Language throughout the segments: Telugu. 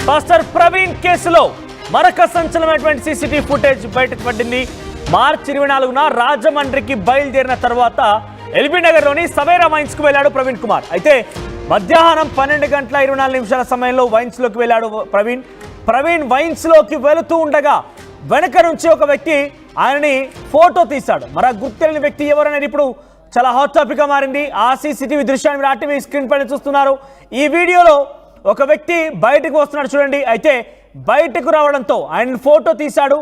పాస్టర్ ప్రవీణ్ కేసులో మరొక సంచలనమైనటువంటి సీసీటీవీ ఫుటేజ్ బయటకు పడింది. మార్చి 24న రాజమండ్రికి బయలుదేరిన తర్వాత ఎల్బీ నగర్లోని సవేరా వైన్స్ కు వెళ్ళాడు ప్రవీణ్ కుమార్. అయితే మధ్యాహ్నం 12:24 సమయంలో వైన్స్ లోకి వెళ్ళాడు ప్రవీణ్ వైన్స్ లోకి వెళుతూ ఉండగా వెనక నుంచి ఒక వ్యక్తి ఆయనని ఫోటో తీశాడు. మరి గుర్తెలిన వ్యక్తి ఎవరనేది ఇప్పుడు చాలా హాట్ టాపిక్ గా మారింది. ఆ సీసీటీవీ దృశ్యాన్ని మీరు ఆర్టీవీ స్క్రీన్ పైన చూస్తున్నారు. ఈ వీడియోలో ఒక వ్యక్తి బయటకు వస్తున్నాడు చూడండి. అయితే బయటకు రావడంతో ఆయన ఫోటో తీశాడు.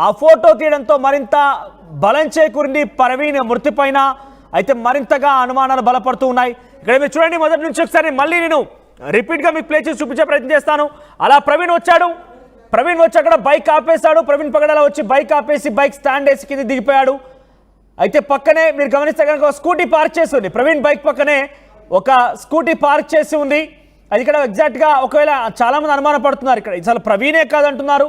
ఆ ఫోటో తీయడంతో మరింత బలం చేకూరింది ప్రవీణ్ మృతి పైన. అయితే మరింతగా అనుమానాలు బలపడుతూ ఉన్నాయి. ఇక్కడ మీరు చూడండి, మొదటి నుంచి ఒకసారి మళ్ళీ నేను రిపీట్గా మీకు ప్లే చేసి చూపించే ప్రయత్నం చేస్తాను. అలా ప్రవీణ్ వచ్చి అక్కడ బైక్ ఆపేశాడు. ప్రవీణ్ పగడాల వచ్చి బైక్ ఆపేసి బైక్ స్టాండ్ వేసి కింద దిగిపోయాడు. అయితే పక్కనే మీరు గమనిస్తే కనుక ఒక స్కూటీ పార్క్ చేసి ఉంది. ప్రవీణ్ బైక్ పక్కనే ఒక స్కూటీ పార్క్ చేసి ఉంది. అది ఇక్కడ ఎగ్జాక్ట్గా ఒకవేళ చాలామంది అనుమాన పడుతున్నారు. ఇక్కడ అసలు ప్రవీణే కాదంటున్నారు,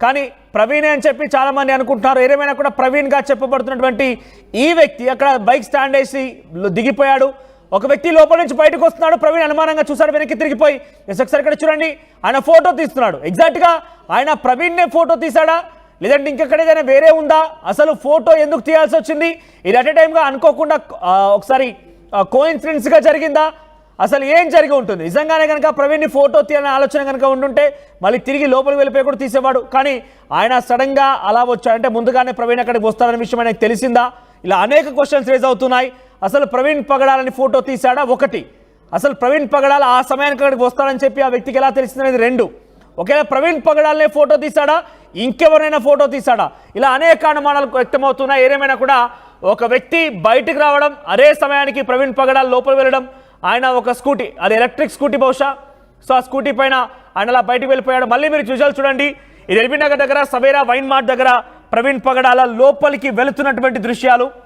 కానీ ప్రవీణే అని చెప్పి చాలామంది అనుకుంటున్నారు. ఏదేమైనా కూడా ప్రవీణ్గా చెప్పబడుతున్నటువంటి ఈ వ్యక్తి అక్కడ బైక్ స్టాండ్ వేసి దిగిపోయాడు. ఒక వ్యక్తి లోపల నుంచి బయటకు వస్తున్నాడు. ప్రవీణ్ అనుమానంగా చూసాడు, వెనక్కి తిరిగిపోయి ఒకసారి ఇక్కడ చూడండి ఆయన ఫోటో తీస్తున్నాడు. ఎగ్జాక్ట్గా ఆయన ప్రవీణ్నే ఫోటో తీశాడా లేదంటే ఇంకెక్కడేదైనా వేరే ఉందా? అసలు ఫోటో ఎందుకు తీయాల్సి వచ్చింది? ఇది అట్ ఏ టైంగా అనుకోకుండా ఒకసారి కోఇన్సిడెన్స్గా జరిగిందా? అసలు ఏం జరిగి ఉంటుంది? నిజంగానే కనుక ప్రవీణ్ని ఫోటో తీయాలనే ఆలోచన కనుక ఉండుంటే మళ్ళీ తిరిగి లోపలికి వెళ్ళిపోయి కూడా తీసేవాడు. కానీ ఆయన సడన్గా అలా వచ్చాడంటే ముందుగానే ప్రవీణ్ అక్కడికి వస్తాడనే విషయం ఆయనకు తెలిసిందా? ఇలా అనేక క్వశ్చన్స్ రేజ్ అవుతున్నాయి. అసలు ప్రవీణ్ పగడాలని ఫోటో తీశాడా? ఒకటి, అసలు ప్రవీణ్ పగడాల ఆ సమయానికి అక్కడికి వస్తాడని చెప్పి ఆ వ్యక్తికి ఎలా తెలిసిందనేది రెండు. ఒకవేళ ప్రవీణ్ పగడాలనే ఫోటో తీశాడా, ఇంకెవరైనా ఫోటో తీశాడా? ఇలా అనేక అనుమానాలు వ్యక్తమవుతున్నాయి. ఏదేమైనా కూడా ఒక వ్యక్తి బయటకు రావడం, అదే సమయానికి ప్రవీణ్ పగడాల లోపల వెళ్ళడం, ఆయన ఒక స్కూటీ, అది ఎలక్ట్రిక్ స్కూటీ బహుశా, సో ఆ స్కూటీ పైన ఆయన అలా బయటకు వెళ్ళిపోయాడు. మళ్ళీ మీరు విజువల్ చూడండి, ఇది ఎల్బీ నగర్ దగ్గర సవేరా వైన్ మార్ట్ దగ్గర ప్రవీణ్ పగడాల లోపలికి వెళుతున్నటువంటి దృశ్యాలు.